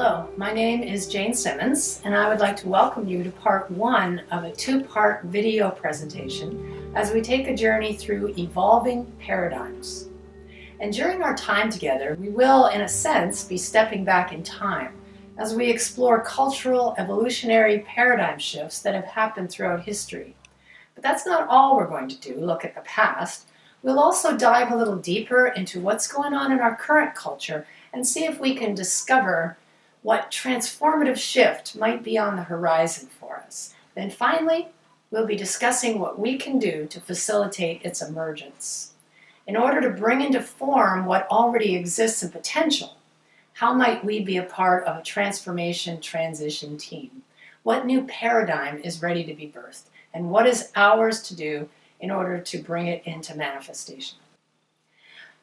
Hello, my name is Jane Simmons, and I would like to welcome you to part one of a two-part video presentation as we take a journey through evolving paradigms. And during our time together, we will, in a sense, be stepping back in time as we explore cultural evolutionary paradigm shifts that have happened throughout history. But that's not all we're going to do, look at the past. We'll also dive a little deeper into what's going on in our current culture and see if we can discover what transformative shift might be on the horizon for us. Then finally, we'll be discussing what we can do to facilitate its emergence. In order to bring into form what already exists in potential, how might we be a part of a transformation transition team? What new paradigm is ready to be birthed? And what is ours to do in order to bring it into manifestation?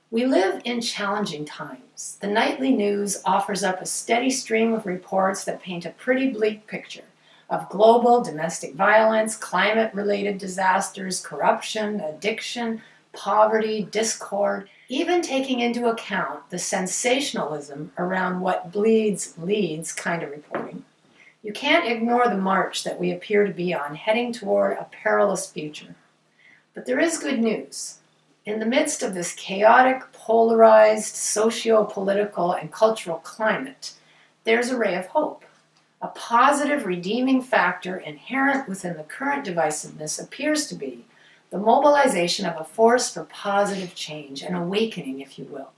We live in challenging times. The nightly news offers up a steady stream of reports that paint a pretty bleak picture of global domestic violence, climate-related disasters, corruption, addiction, poverty, discord, even taking into account the sensationalism around what bleeds leads kind of reporting. You can't ignore the march that we appear to be on, heading toward a perilous future. But there is good news. In the midst of this chaotic, polarized, socio-political, and cultural climate, there's a ray of hope. A positive, redeeming factor inherent within the current divisiveness appears to be the mobilization of a force for positive change, an awakening, if you will.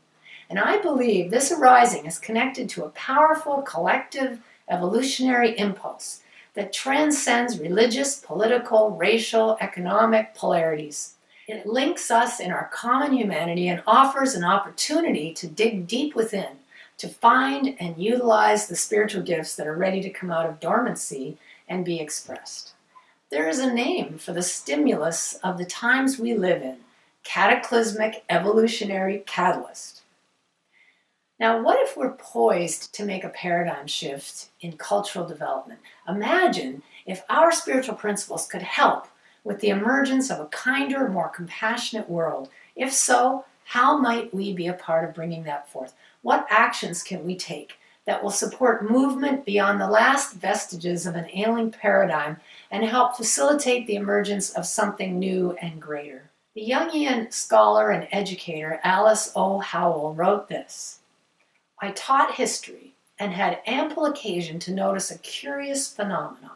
And I believe this arising is connected to a powerful, collective, evolutionary impulse that transcends religious, political, racial, economic polarities. It links us in our common humanity and offers an opportunity to dig deep within, to find and utilize the spiritual gifts that are ready to come out of dormancy and be expressed. There is a name for the stimulus of the times we live in: cataclysmic evolutionary catalyst. Now, what if we're poised to make a paradigm shift in cultural development? Imagine if our spiritual principles could help with the emergence of a kinder, more compassionate world. If so, how might we be a part of bringing that forth? What actions can we take that will support movement beyond the last vestiges of an ailing paradigm and help facilitate the emergence of something new and greater? The Jungian scholar and educator Alice O. Howell wrote this: "I taught history and had ample occasion to notice a curious phenomenon.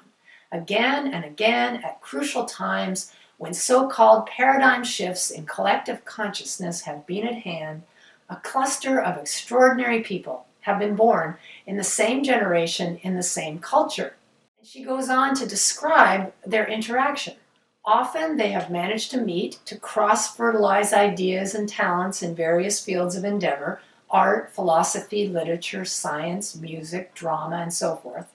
Again and again, at crucial times when so-called paradigm shifts in collective consciousness have been at hand, a cluster of extraordinary people have been born in the same generation, in the same culture." And she goes on to describe their interaction. "Often they have managed to meet, to cross-fertilize ideas and talents in various fields of endeavor: art, philosophy, literature, science, music, drama, and so forth.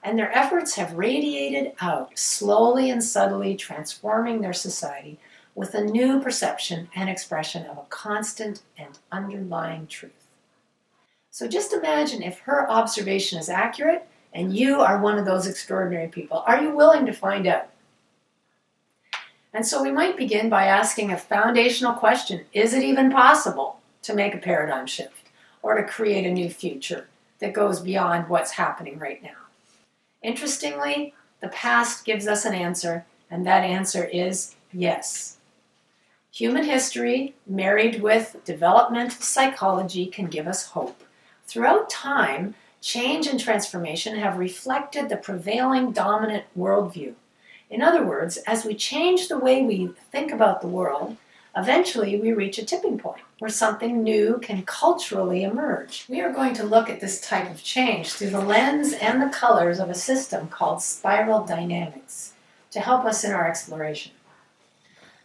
And their efforts have radiated out, slowly and subtly transforming their society with a new perception and expression of a constant and underlying truth." So just imagine if her observation is accurate and you are one of those extraordinary people. Are you willing to find out? And so we might begin by asking a foundational question: is it even possible to make a paradigm shift or to create a new future that goes beyond what's happening right now? Interestingly, the past gives us an answer, and that answer is yes. Human history, married with developmental psychology, can give us hope. Throughout time, change and transformation have reflected the prevailing dominant worldview. In other words, as we change the way we think about the world, eventually we reach a tipping point where something new can culturally emerge. We are going to look at this type of change through the lens and the colors of a system called spiral dynamics to help us in our exploration.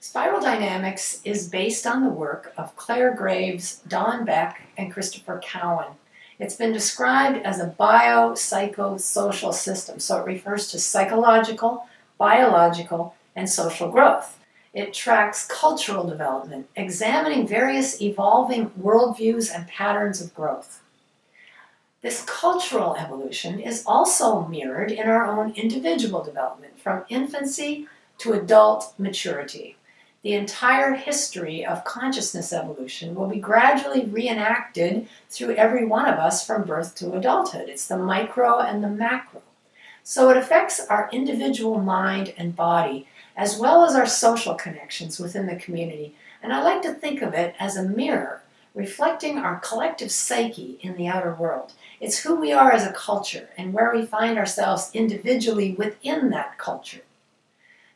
Spiral dynamics is based on the work of Claire Graves, Don Beck, and Christopher Cowan. It's been described as a bio-psycho-social system, so it refers to psychological, biological, and social growth. It tracks cultural development, examining various evolving worldviews and patterns of growth. This cultural evolution is also mirrored in our own individual development, from infancy to adult maturity. The entire history of consciousness evolution will be gradually reenacted through every one of us from birth to adulthood. It's the micro and the macro. So it affects our individual mind and body, as well as our social connections within the community. And I like to think of it as a mirror, reflecting our collective psyche in the outer world. It's who we are as a culture and where we find ourselves individually within that culture.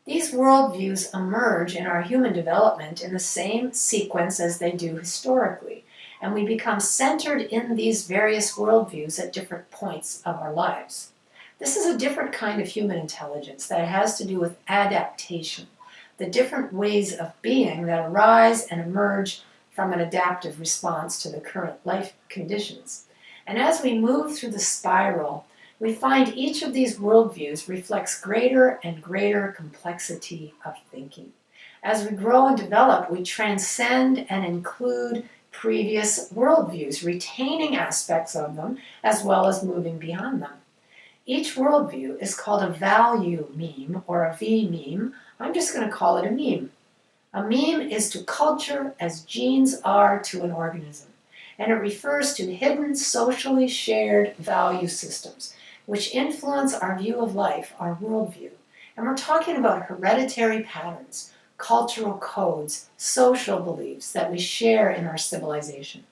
These worldviews emerge in our human development in the same sequence as they do historically, and we become centered in these various worldviews at different points of our lives. This is a different kind of human intelligence that has to do with adaptation, the different ways of being that arise and emerge from an adaptive response to the current life conditions. And as we move through the spiral, we find each of these worldviews reflects greater and greater complexity of thinking. As we grow and develop, we transcend and include previous worldviews, retaining aspects of them as well as moving beyond them. Each worldview is called a value meme or a V meme. I'm just going to call it a meme. A meme is to culture as genes are to an organism, and it refers to hidden, socially shared value systems which influence our view of life, our worldview. And we're talking about hereditary patterns, cultural codes, social beliefs that we share in our civilization.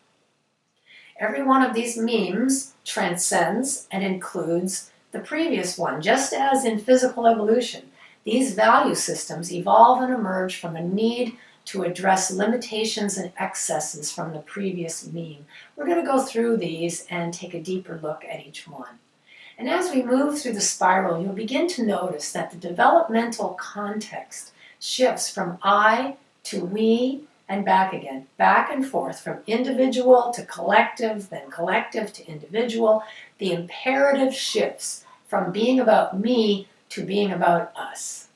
Every one of these memes transcends and includes the previous one, just as in physical evolution. These value systems evolve and emerge from a need to address limitations and excesses from the previous meme. We're going to go through these and take a deeper look at each one. And as we move through the spiral, you'll begin to notice that the developmental context shifts from I to we and back again, back and forth, from individual to collective, then collective to individual. The imperative shifts from being about me to being about us.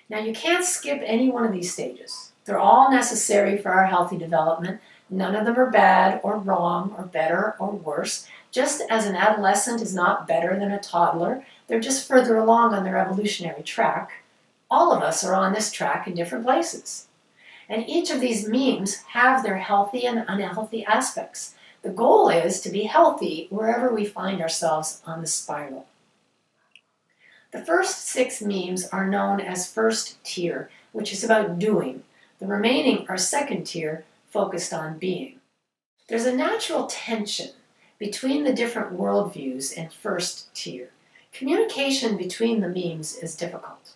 Now, you can't skip any one of these stages. They're all necessary for our healthy development. None of them are bad or wrong or better or worse. Just as an adolescent is not better than a toddler, they're just further along on their evolutionary track. All of us are on this track in different places. And each of these memes have their healthy and unhealthy aspects. The goal is to be healthy wherever we find ourselves on the spiral. The first 6 memes are known as first tier, which is about doing. The remaining are second tier, focused on being. There's a natural tension between the different worldviews in first tier. Communication between the memes is difficult.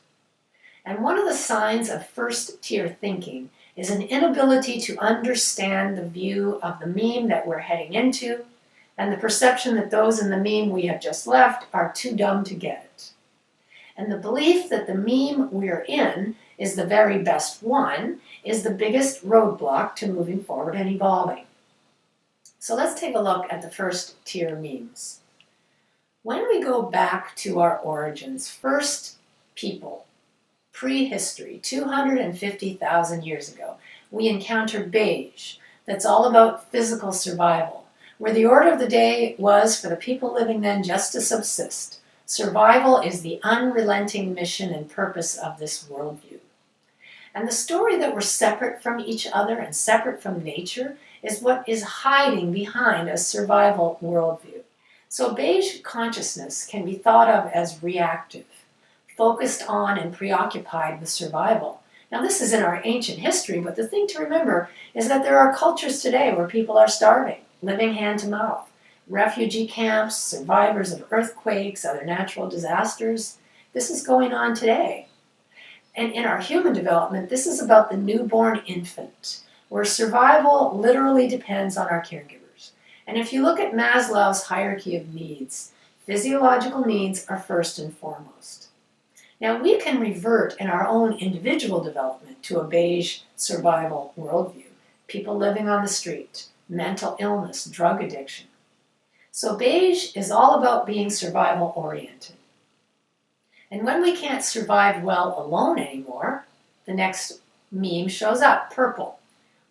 And one of the signs of first tier thinking is an inability to understand the view of the meme that we're heading into, and the perception that those in the meme we have just left are too dumb to get it. And the belief that the meme we're in is the very best one is the biggest roadblock to moving forward and evolving. So let's take a look at the first tier memes. When we go back to our origins, first people, prehistory, 250,000 years ago, we encounter beige. That's all about physical survival, where the order of the day was for the people living then just to subsist. Survival is the unrelenting mission and purpose of this worldview. And the story that we're separate from each other and separate from nature is what is hiding behind a survival worldview. So beige consciousness can be thought of as reactive, focused on and preoccupied with survival. Now, this is in our ancient history, but the thing to remember is that there are cultures today where people are starving, living hand to mouth. Refugee camps, survivors of earthquakes, other natural disasters. This is going on today. And in our human development, this is about the newborn infant, where survival literally depends on our caregivers. And if you look at Maslow's hierarchy of needs, physiological needs are first and foremost. Now, we can revert in our own individual development to a beige survival worldview. People living on the street, mental illness, drug addiction. So beige is all about being survival-oriented. And when we can't survive well alone anymore, the next meme shows up, purple.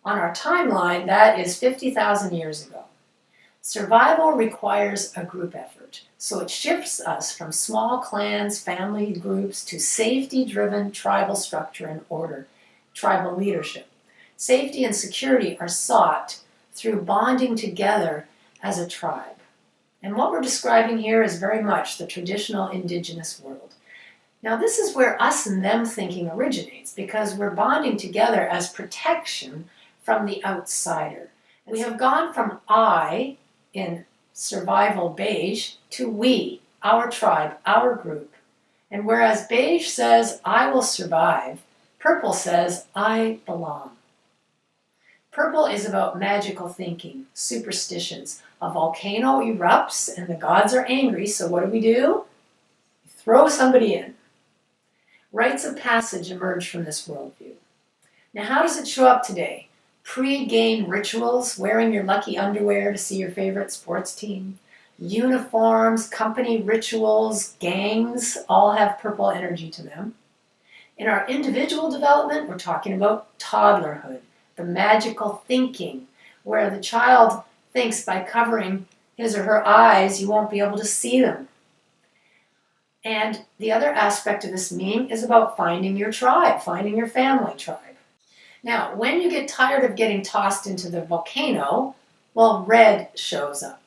On our timeline, that is 50,000 years ago. Survival requires a group effort, so it shifts us from small clans, family groups, to safety-driven tribal structure and order. tribal leadership. Safety and security are sought through bonding together as a tribe. And what we're describing here is very much the traditional indigenous world. Now, this is where us and them thinking originates, because we're bonding together as protection from the outsider. We have gone from I in survival beige to we, our tribe, our group. And whereas beige says, I will survive, purple says, I belong. Purple is about magical thinking, superstitions. A volcano erupts and the gods are angry, so what do? Throw somebody in. Rites of passage emerge from this worldview. Now, how does it show up today? Pre-game rituals, wearing your lucky underwear to see your favorite sports team, uniforms, company rituals, gangs, all have purple energy to them. In our individual development, we're talking about toddlerhood, the magical thinking, where the child thinks by covering his or her eyes, you won't be able to see them. And the other aspect of this meme is about finding your tribe, finding your family tribe. Now, when you get tired of getting tossed into the volcano, well, red shows up.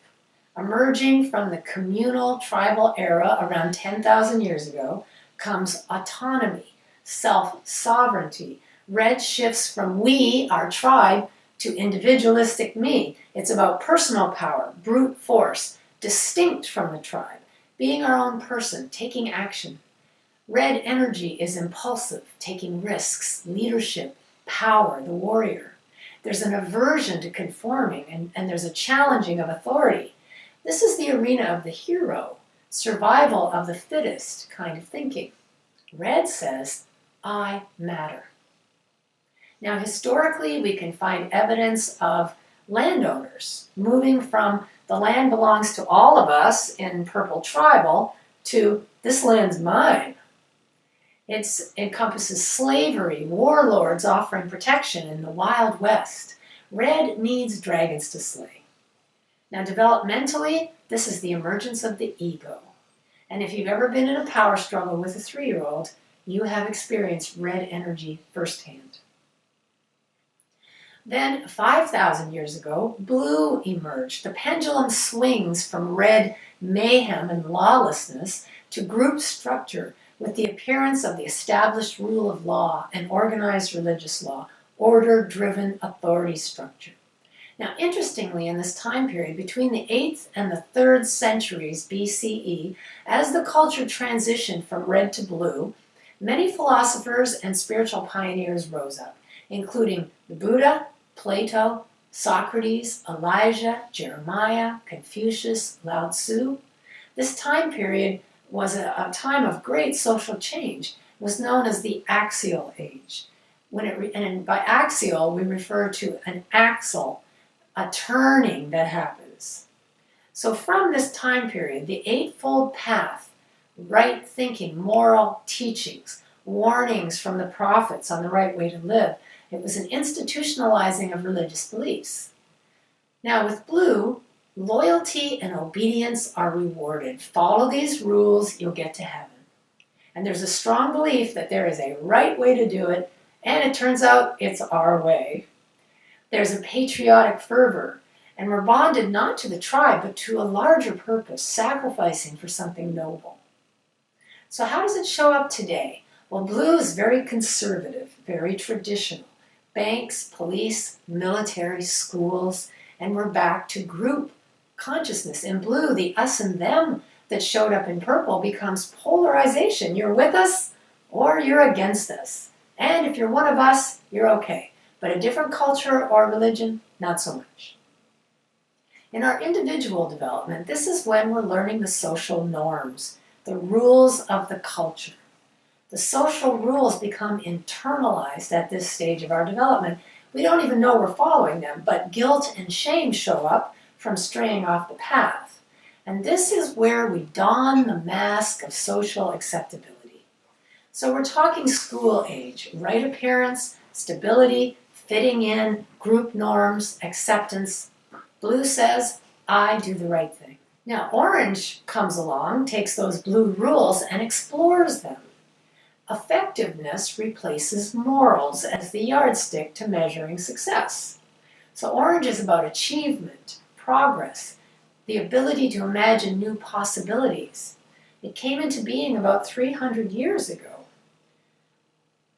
Emerging from the communal tribal era around 10,000 years ago comes autonomy, self-sovereignty. Red shifts from we, our tribe, to individualistic me. It's about personal power, brute force, distinct from the tribe, being our own person, taking action. Red energy is impulsive, taking risks, leadership, power, the warrior. There's an aversion to conforming, and there's a challenging of authority. This is the arena of the hero, survival of the fittest kind of thinking. Red says, I matter. Now, historically, we can find evidence of landowners moving from the land belongs to all of us in purple tribal to this land's mine. It encompasses slavery, warlords offering protection in the Wild West. Red needs dragons to slay. Now, developmentally, this is the emergence of the ego. And if you've ever been in a power struggle with a 3-year-old, you have experienced red energy firsthand. Then, 5,000 years ago, blue emerged. The pendulum swings from red mayhem and lawlessness to group structure with the appearance of the established rule of law and organized religious law, order-driven authority structure. Now, interestingly, in this time period, between the 8th and the 3rd centuries BCE, as the culture transitioned from red to blue, many philosophers and spiritual pioneers rose up, including the Buddha, Plato, Socrates, Elijah, Jeremiah, Confucius, Lao Tzu. This time period was a time of great social change. It was known as the axial age. And by axial, we refer to an axle, a turning that happens. So from this time period, the eightfold path, right thinking, moral teachings, warnings from the prophets on the right way to live, it was an institutionalizing of religious beliefs. Now with blue, loyalty and obedience are rewarded. Follow these rules, you'll get to heaven. And there's a strong belief that there is a right way to do it, and it turns out it's our way. There's a patriotic fervor, and we're bonded not to the tribe, but to a larger purpose, sacrificing for something noble. So how does it show up today? Well, blue is very conservative, very traditional. Banks, police, military, schools, and we're back to group consciousness. In blue, the us and them that showed up in purple becomes polarization. You're with us or you're against us. And if you're one of us, you're okay. But a different culture or religion, not so much. In our individual development, this is when we're learning the social norms, the rules of the culture. The social rules become internalized at this stage of our development. We don't even know we're following them, but guilt and shame show up from straying off the path. And this is where we don the mask of social acceptability. So we're talking school age, right appearance, stability, fitting in, group norms, acceptance. Blue says, I do the right thing. Now, orange comes along, takes those blue rules and explores them. effectiveness replaces morals as the yardstick to measuring success. So orange is about achievement, progress, the ability to imagine new possibilities. It came into being about 300 years ago.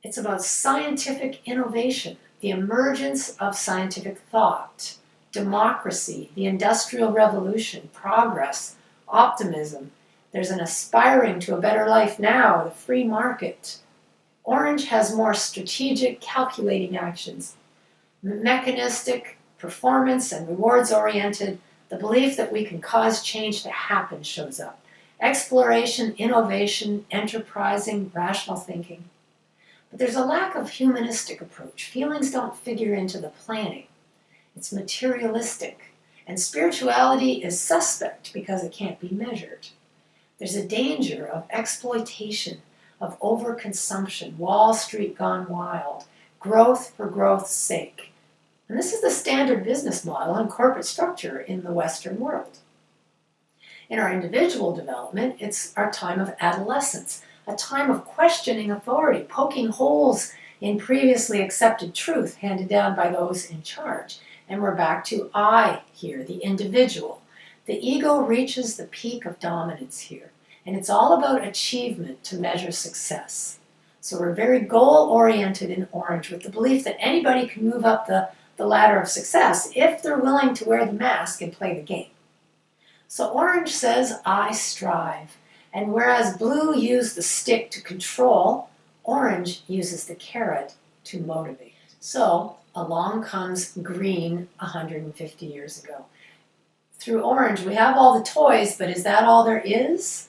It's about scientific innovation, the emergence of scientific thought, democracy, the Industrial Revolution, progress, optimism. There's an aspiring to a better life now, the free market. Orange has more strategic, calculating actions, mechanistic, performance and rewards-oriented. The belief that we can cause change to happen shows up. Exploration, innovation, enterprising, rational thinking. But there's a lack of humanistic approach. Feelings don't figure into the planning. It's materialistic. And spirituality is suspect because it can't be measured. There's a danger of exploitation, of overconsumption, Wall Street gone wild, growth for growth's sake. And this is the standard business model and corporate structure in the Western world. In our individual development, it's our time of adolescence, a time of questioning authority, poking holes in previously accepted truth handed down by those in charge. And we're back to I here, the individual. The ego reaches the peak of dominance here, and it's all about achievement to measure success. So we're very goal-oriented in orange with the belief that anybody can move up the ladder of success if they're willing to wear the mask and play the game. So orange says, I strive. And whereas blue used the stick to control, orange uses the carrot to motivate. So along comes green 150 years ago. Through orange, we have all the toys, but is that all there is?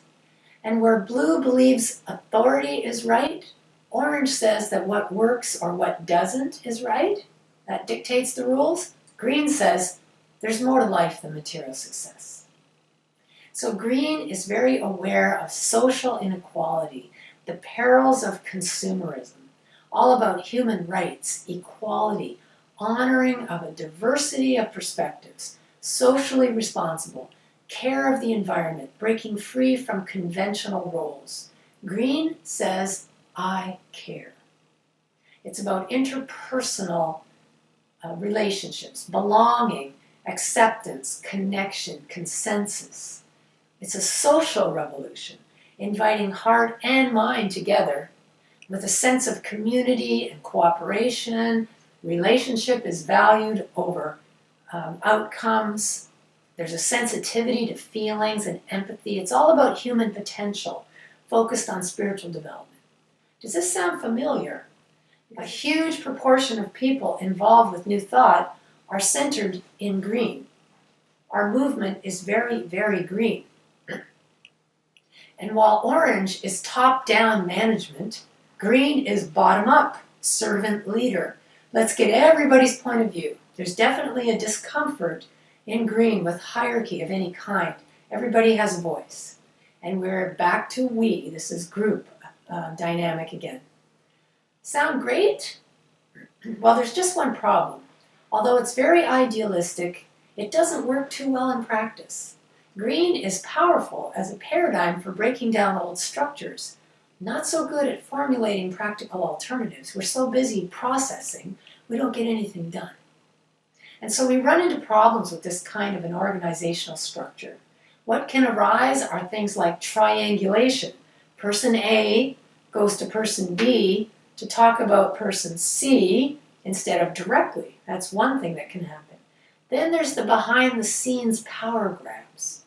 And where blue believes authority is right, orange says that what works or what doesn't is right. That dictates the rules. Green says there's more to life than material success. So green is very aware of social inequality, the perils of consumerism, all about human rights, equality, honoring of a diversity of perspectives, socially responsible, care of the environment, breaking free from conventional roles. Green says, I care. It's about interpersonal relationships, belonging, acceptance, connection, consensus. It's a social revolution, inviting heart and mind together with a sense of community and cooperation. Relationship is valued over outcomes. There's a sensitivity to feelings and empathy. It's all about human potential, focused on spiritual development. Does this sound familiar? A huge proportion of people involved with New Thought are centered in green. Our movement is very, very green. And while orange is top-down management, green is bottom-up, servant leader. Let's get everybody's point of view. There's definitely a discomfort in green with hierarchy of any kind. Everybody has a voice. And we're back to we. This is group dynamic again. Sound great? Well, there's just one problem. Although it's very idealistic, it doesn't work too well in practice. Green is powerful as a paradigm for breaking down old structures. Not so good at formulating practical alternatives. We're so busy processing, we don't get anything done. And so we run into problems with this kind of an organizational structure. What can arise are things like triangulation. Person A goes to person B to talk about person C instead of directly. That's one thing that can happen. Then there's the behind-the-scenes power grabs.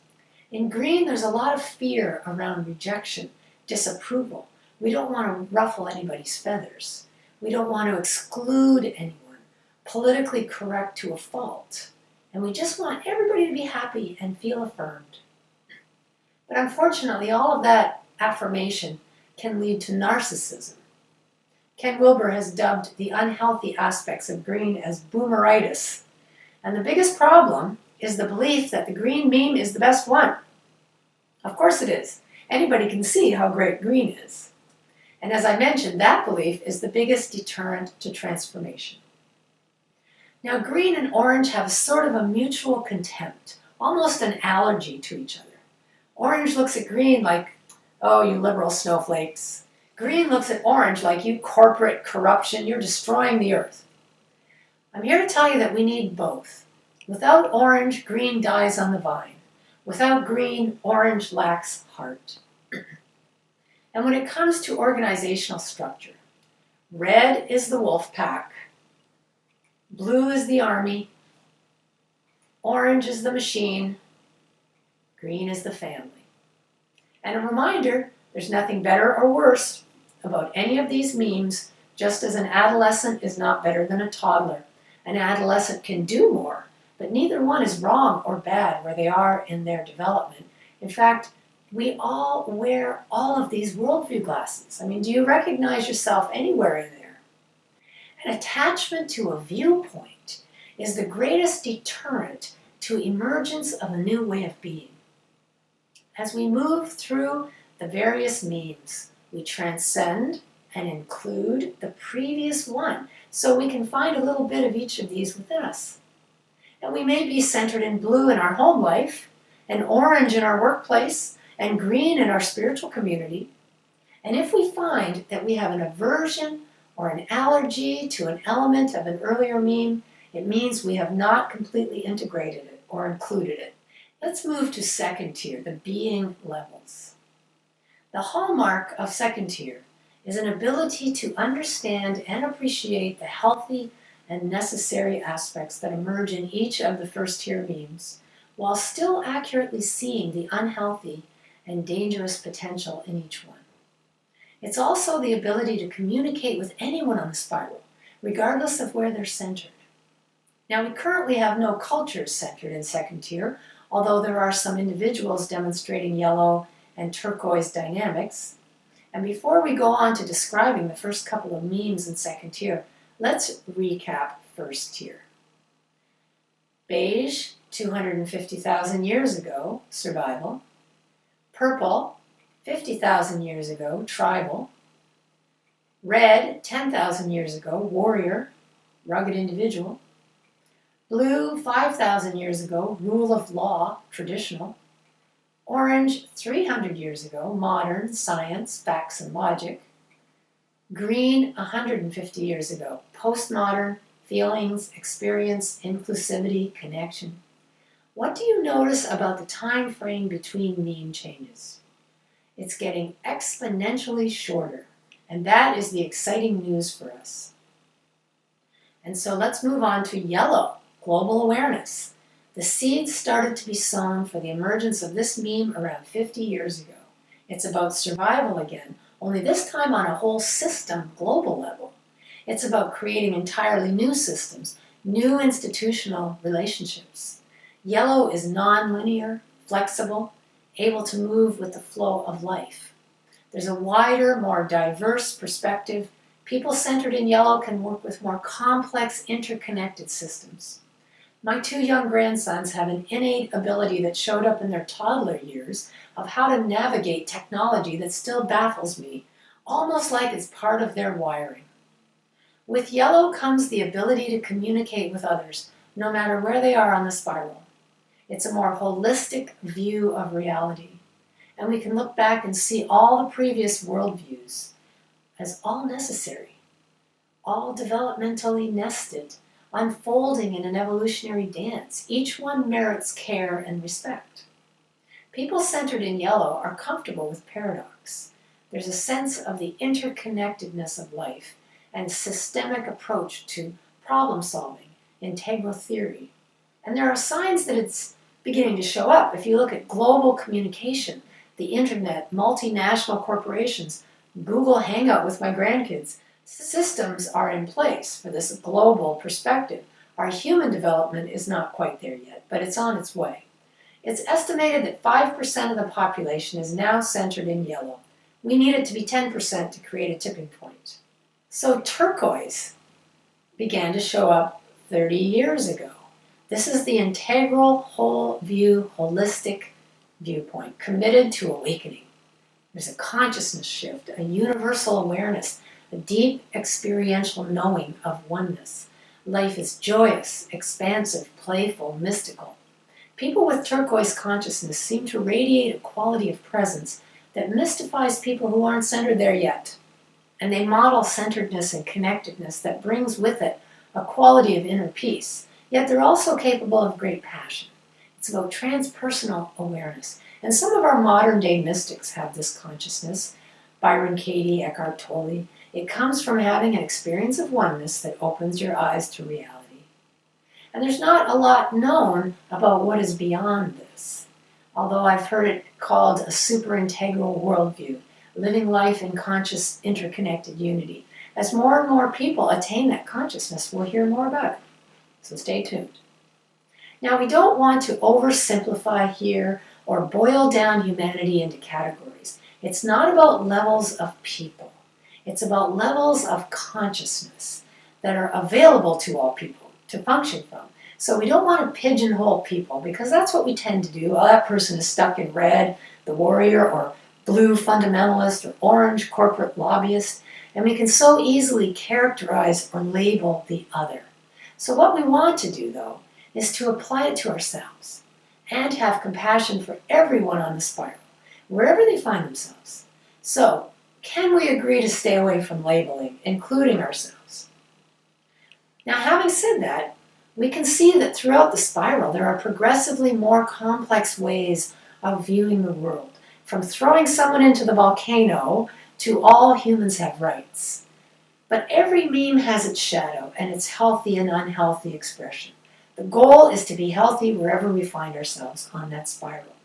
In green, there's a lot of fear around rejection, disapproval. We don't want to ruffle anybody's feathers. We don't want to exclude anyone, politically correct to a fault. And we just want everybody to be happy and feel affirmed. But unfortunately, all of that affirmation can lead to narcissism. Ken Wilber has dubbed the unhealthy aspects of green as boomeritis. And the biggest problem is the belief that the green meme is the best one. Of course it is. Anybody can see how great green is. And as I mentioned, that belief is the biggest deterrent to transformation. Now, green and orange have sort of a mutual contempt, almost an allergy to each other. Orange looks at green like, oh, you liberal snowflakes. Green looks at orange like, you corporate corruption, you're destroying the earth. I'm here to tell you that we need both. Without orange, green dies on the vine. Without green, orange lacks heart. And when it comes to organizational structure, red is the wolf pack, blue is the army, orange is the machine, green is the family. And a reminder, there's nothing better or worse about any of these memes, just as an adolescent is not better than a toddler. An adolescent can do more, but neither one is wrong or bad where they are in their development. In fact, we all wear all of these worldview glasses. I mean, do you recognize yourself anywhere in there? An attachment to a viewpoint is the greatest deterrent to emergence of a new way of being. As we move through the various memes, we transcend and include the previous one, so we can find a little bit of each of these within us. And we may be centered in blue in our home life, and orange in our workplace, and green in our spiritual community. And if we find that we have an aversion or an allergy to an element of an earlier meme, it means we have not completely integrated it or included it. Let's move to second tier, the being levels. The hallmark of second tier is an ability to understand and appreciate the healthy and necessary aspects that emerge in each of the first tier memes, while still accurately seeing the unhealthy and dangerous potential in each one. It's also the ability to communicate with anyone on the spiral, regardless of where they're centered. Now, we currently have no cultures centered in second tier, although there are some individuals demonstrating yellow and turquoise dynamics. And before we go on to describing the first couple of memes in second tier, let's recap first tier. Beige, 250,000 years ago, survival. Purple, 50,000 years ago, tribal. Red, 10,000 years ago, warrior, rugged individual. Blue, 5,000 years ago, rule of law, traditional. Orange, 300 years ago, modern, science, facts and logic. Green, 150 years ago, postmodern, feelings, experience, inclusivity, connection. What do you notice about the time frame between meme changes? It's getting exponentially shorter, and that is the exciting news for us. And so let's move on to yellow, global awareness. The seeds started to be sown for the emergence of this meme around 50 years ago. It's about survival again, only this time on a whole system, global level. It's about creating entirely new systems, new institutional relationships. Yellow is non-linear, flexible, able to move with the flow of life. There's a wider, more diverse perspective. People centered in yellow can work with more complex, interconnected systems. My two young grandsons have an innate ability that showed up in their toddler years of how to navigate technology that still baffles me, almost like it's part of their wiring. With yellow comes the ability to communicate with others, no matter where they are on the spiral. It's a more holistic view of reality, and we can look back and see all the previous worldviews as all necessary, all developmentally nested, unfolding in an evolutionary dance. Each one merits care and respect. People centered in yellow are comfortable with paradox. There's a sense of the interconnectedness of life and systemic approach to problem solving, integral theory. And there are signs that it's beginning to show up. If you look at global communication, the internet, multinational corporations, Google Hangout with my grandkids, systems are in place for this global perspective. Our human development is not quite there yet, but it's on its way. It's estimated that 5% of the population is now centered in yellow. We need it to be 10% to create a tipping point. So turquoise began to show up 30 years ago. This is the integral, whole view, holistic viewpoint, committed to awakening. There's a consciousness shift, a universal awareness, a deep experiential knowing of oneness. Life is joyous, expansive, playful, mystical. People with turquoise consciousness seem to radiate a quality of presence that mystifies people who aren't centered there yet. and they model centeredness and connectedness that brings with it a quality of inner peace, yet they're also capable of great passion. It's about transpersonal awareness. And some of our modern day mystics have this consciousness. Byron Katie, Eckhart Tolle. It comes from having an experience of oneness that opens your eyes to reality. And there's not a lot known about what is beyond this, although I've heard it called a super-integral worldview, living life in conscious, interconnected unity. As more and more people attain that consciousness, we'll hear more about it. So stay tuned. Now, we don't want to oversimplify here or boil down humanity into categories. It's not about levels of people. It's about levels of consciousness that are available to all people to function from. So we don't want to pigeonhole people, because that's what we tend to do. Well, that person is stuck in red, the warrior, or blue fundamentalist, or orange corporate lobbyist, and we can so easily characterize or label the other. So what we want to do, though, is to apply it to ourselves and have compassion for everyone on the spiral, wherever they find themselves. So, can we agree to stay away from labeling, including ourselves? Now, having said that, we can see that throughout the spiral there are progressively more complex ways of viewing the world, from throwing someone into the volcano to all humans have rights. But every meme has its shadow and its healthy and unhealthy expression. The goal is to be healthy wherever we find ourselves on that spiral,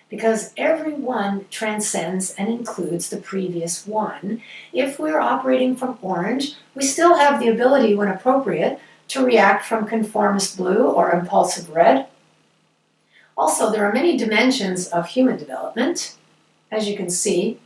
because every one transcends and includes the previous one. If we're operating from orange, we still have the ability, when appropriate, to react from conformist blue or impulsive red. Also, there are many dimensions of human development, as you can see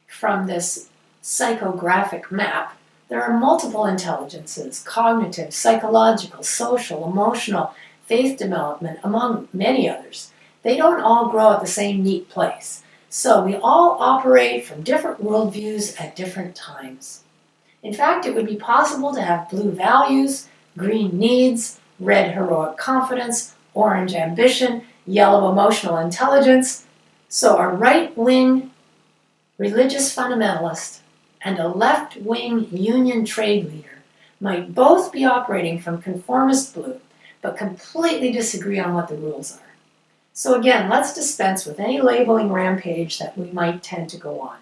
from this psychographic map. There are multiple intelligences: cognitive, psychological, social, emotional, faith development, among many others. They don't all grow at the same neat place. So we all operate from different worldviews at different times. In fact, it would be possible to have blue values, green needs, red heroic confidence, orange ambition, yellow emotional intelligence. So a right-wing religious fundamentalist and a left-wing union trade leader might both be operating from conformist blue, but completely disagree on what the rules are. So again, let's dispense with any labeling rampage that we might tend to go on.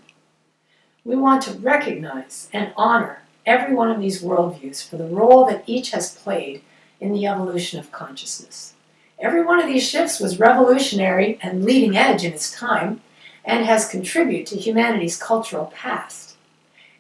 We want to recognize and honor every one of these worldviews for the role that each has played in the evolution of consciousness. Every one of these shifts was revolutionary and leading edge in its time, and has contributed to humanity's cultural past.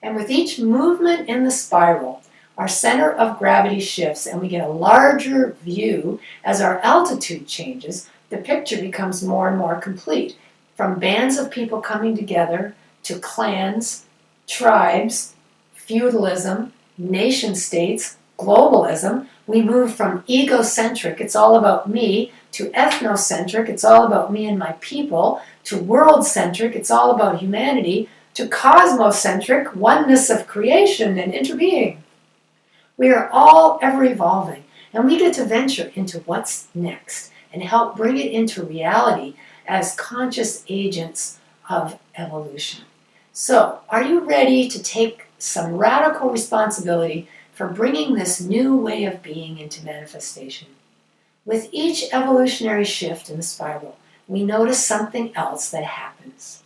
And with each movement in the spiral, our center of gravity shifts and we get a larger view. As our altitude changes, the picture becomes more and more complete. From bands of people coming together to clans, tribes, feudalism, nation states, globalism, we move from egocentric, it's all about me, to ethnocentric, it's all about me and my people, to world-centric, it's all about humanity, to cosmocentric, oneness of creation and interbeing. We are all ever evolving, and we get to venture into what's next and help bring it into reality as conscious agents of evolution. So, are you ready to take some radical responsibility for bringing this new way of being into manifestation? With each evolutionary shift in the spiral, we notice something else that happens.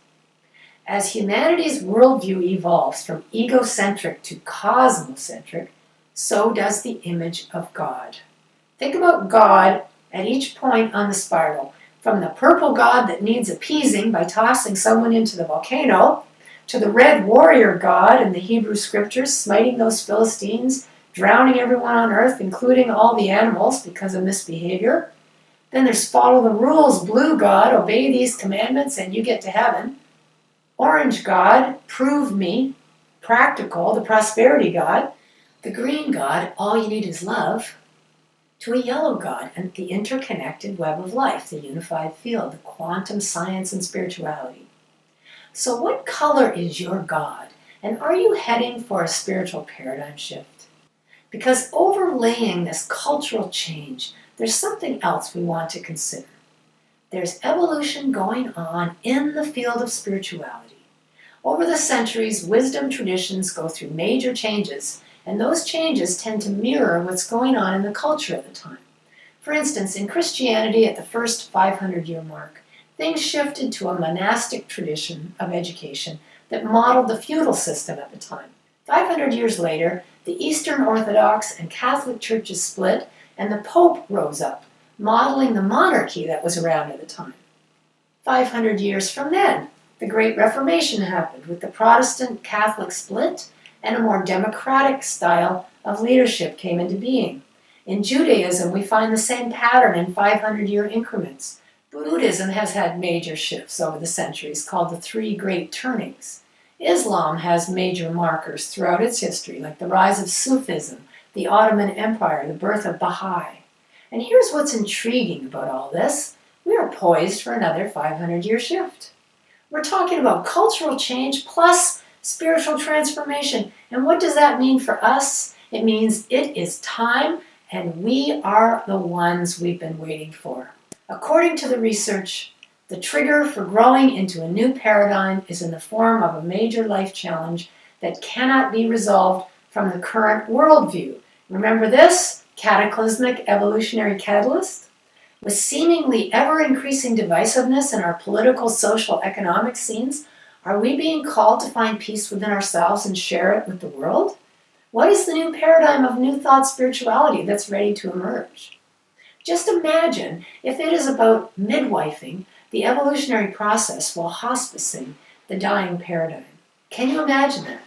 As humanity's worldview evolves from egocentric to cosmocentric, so does the image of God. Think about God at each point on the spiral, from the purple God that needs appeasing by tossing someone into the volcano, to the red warrior God in the Hebrew scriptures, smiting those Philistines, drowning everyone on earth, including all the animals because of misbehavior. Then there's follow the rules, blue God, obey these commandments and you get to heaven. Orange God, prove me, practical, the prosperity God. The green God, all you need is love. To a yellow God, and the interconnected web of life, the unified field, the quantum science and spirituality. So what color is your God? And are you heading for a spiritual paradigm shift? Because overlaying this cultural change, there's something else we want to consider. There's evolution going on in the field of spirituality. Over the centuries, wisdom traditions go through major changes, and those changes tend to mirror what's going on in the culture at the time. For instance, in Christianity at the first 500-year mark, things shifted to a monastic tradition of education that modeled the feudal system at the time. 500 years later, the Eastern Orthodox and Catholic churches split, and the Pope rose up, modeling the monarchy that was around at the time. 500 years from then, the Great Reformation happened with the Protestant Catholic split, and a more democratic style of leadership came into being. In Judaism, we find the same pattern in 500-year increments. Buddhism has had major shifts over the centuries called the Three Great Turnings. Islam has major markers throughout its history, like the rise of Sufism, the Ottoman Empire, the birth of Baha'i. And here's what's intriguing about all this. We are poised for another 500-year shift. We're talking about cultural change plus spiritual transformation. And what does that mean for us? It means it is time, and we are the ones we've been waiting for. According to the research, the trigger for growing into a new paradigm is in the form of a major life challenge that cannot be resolved from the current worldview. Remember this? Cataclysmic evolutionary catalyst? With seemingly ever-increasing divisiveness in our political, social, economic scenes, are we being called to find peace within ourselves and share it with the world? What is the new paradigm of New Thought spirituality that's ready to emerge? Just imagine if it is about midwifing the evolutionary process while hospicing the dying paradigm. Can you imagine that?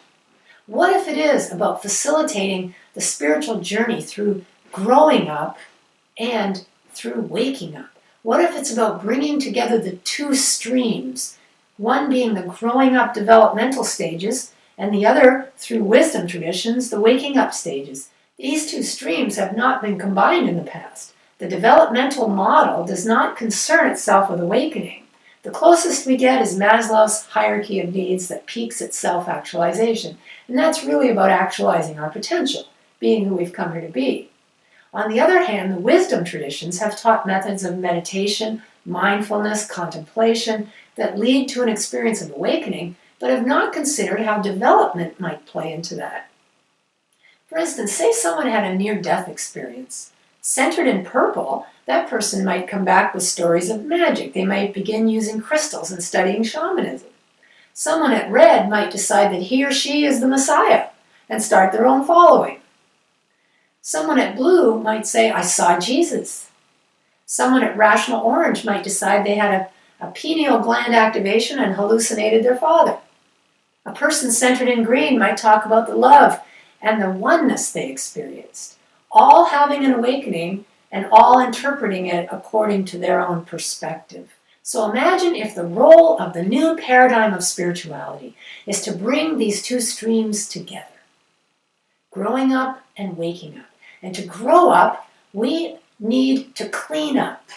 What if it is about facilitating the spiritual journey through growing up and through waking up? What if it's about bringing together the two streams, one being the growing up developmental stages, and the other, through wisdom traditions, the waking up stages? These two streams have not been combined in the past. The developmental model does not concern itself with awakening. The closest we get is Maslow's hierarchy of needs that peaks at self-actualization. And that's really about actualizing our potential, being who we've come here to be. On the other hand, the wisdom traditions have taught methods of meditation, mindfulness, contemplation that lead to an experience of awakening, but have not considered how development might play into that. For instance, say someone had a near-death experience. Centered in purple, that person might come back with stories of magic. They might begin using crystals and studying shamanism. Someone at red might decide that he or she is the Messiah and start their own following. Someone at blue might say, I saw Jesus. Someone at rational orange might decide they had a pineal gland activation and hallucinated their father. A person centered in green might talk about the love and the oneness they experienced, all having an awakening and all interpreting it according to their own perspective. So imagine if the role of the new paradigm of spirituality is to bring these two streams together, growing up and waking up. And to grow up, we need to clean up.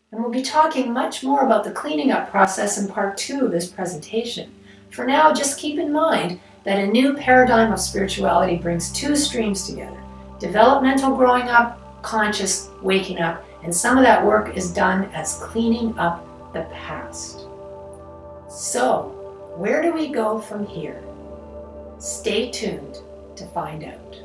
And we'll be talking much more about the cleaning up process in part 2 of this presentation. For now, just keep in mind that a new paradigm of spirituality brings two streams together. Developmental growing up, conscious waking up, and some of that work is done as cleaning up the past. So, where do we go from here? Stay tuned to find out.